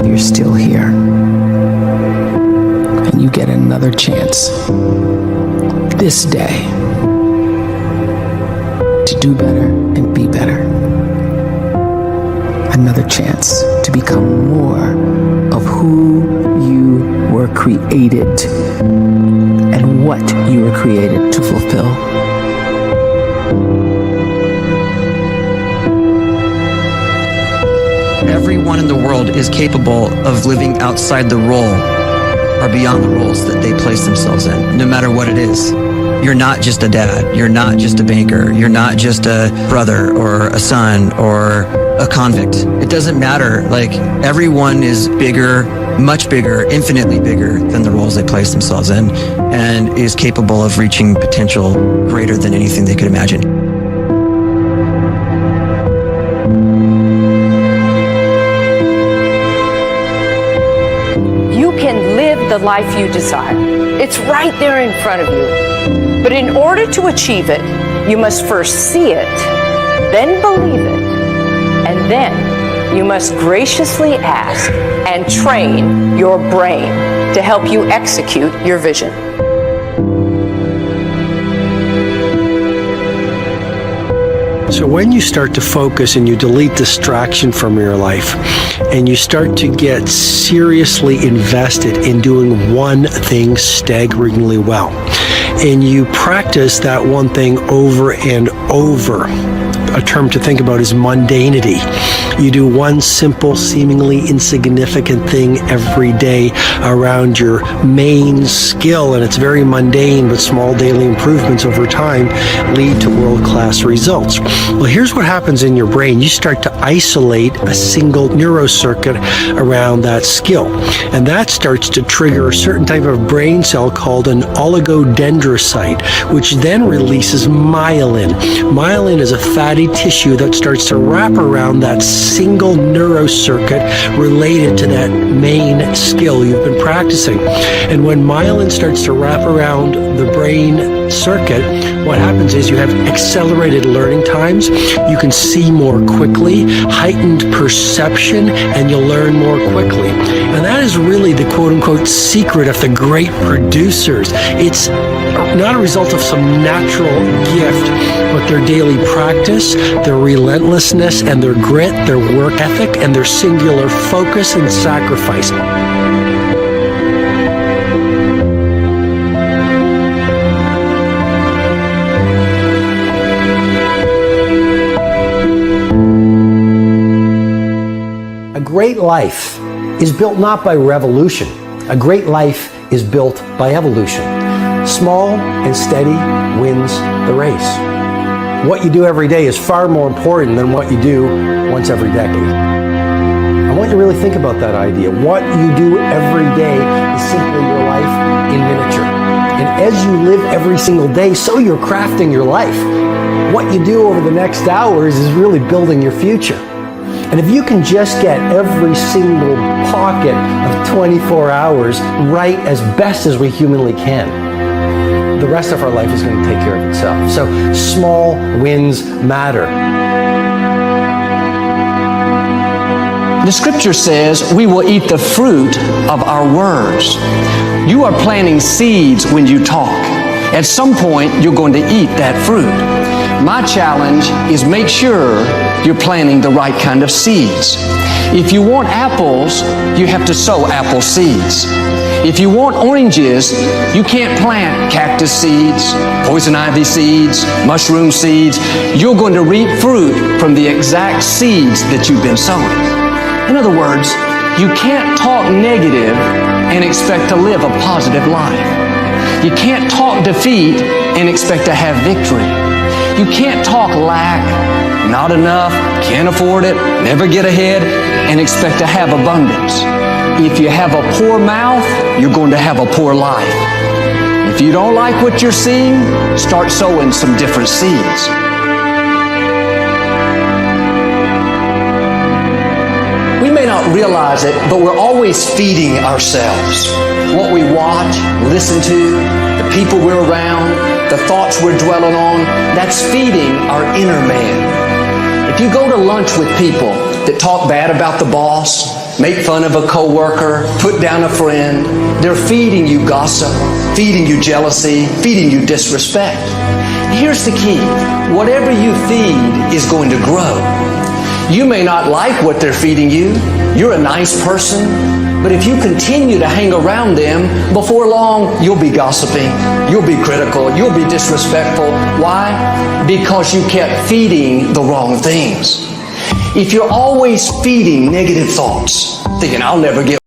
you're still here. And you get another chance this day to do better and be better. Another chance to become more of who you were created and what you were created to fulfill. Everyone in the world is capable of living outside the role or beyond the roles that they place themselves in, no matter what it is. You're not just a dad. You're not just a banker. You're not just a brother or a son or a convict. It doesn't matter. Like, everyone is bigger, much bigger, infinitely bigger than the roles they place themselves in, and is capable of reaching potential greater than anything they could imagine. You can live the life you desire. It's right there in front of you. But in order to achieve it, you must first see it, then believe it, and then you must graciously ask and train your brain to help you execute your vision. So when you start to focus and you delete distraction from your life and you start to get seriously invested in doing one thing staggeringly well, and you practice that one thing over and over, a term to think about is mundanity. You do one simple, seemingly insignificant thing every day around your main skill, and it's very mundane, but small daily improvements over time lead to world-class results. Well, here's what happens in your brain. You start to isolate a single neurocircuit around that skill, and that starts to trigger a certain type of brain cell called an oligodendrocyte, which then releases myelin. Myelin is a fatty tissue that starts to wrap around that single neurocircuit related to that main skill you've been practicing. And when myelin starts to wrap around the brain circuit, what happens is you have accelerated learning times, you can see more quickly, heightened perception, and you'll learn more quickly. And that is really the quote-unquote secret of the great producers. It's not a result of some natural gift, but their daily practice, their relentlessness and their grit, their work ethic, and their singular focus and sacrifice. A great life is built not by revolution. A great life is built by evolution. Small and steady wins the race. What you do every day is far more important than what you do once every decade. I want you to really think about that idea. What you do every day is simply your life in miniature. And as you live every single day, so you're crafting your life. What you do over the next hours is really building your future. And if you can just get every single pocket of 24 hours right as best as we humanly can, the rest of our life is going to take care of itself. So small wins matter. The scripture says we will eat the fruit of our words. You are planting seeds when you talk. At some point, you're going to eat that fruit. My challenge is make sure you're planting the right kind of seeds. If you want apples, you have to sow apple seeds. If you want oranges, you can't plant cactus seeds, poison ivy seeds, mushroom seeds. You're going to reap fruit from the exact seeds that you've been sowing. In other words, you can't talk negative and expect to live a positive life. You can't talk defeat and expect to have victory. You can't talk lack, not enough, can't afford it, never get ahead, and expect to have abundance. If you have a poor mouth, you're going to have a poor life. If you don't like what you're seeing, start sowing some different seeds. We may not realize it, but we're always feeding ourselves. What we watch, listen to, the people we're around, the thoughts we're dwelling on, that's feeding our inner man. If you go to lunch with people that talk bad about the boss, make fun of a coworker, put down a friend. They're feeding you gossip, feeding you jealousy, feeding you disrespect. Here's the key. Whatever you feed is going to grow. You may not like what they're feeding you. You're a nice person. But if you continue to hang around them, before long, you'll be gossiping. You'll be critical. You'll be disrespectful. Why? Because you kept feeding the wrong things. If you're always feeding negative thoughts, thinking, I'll never get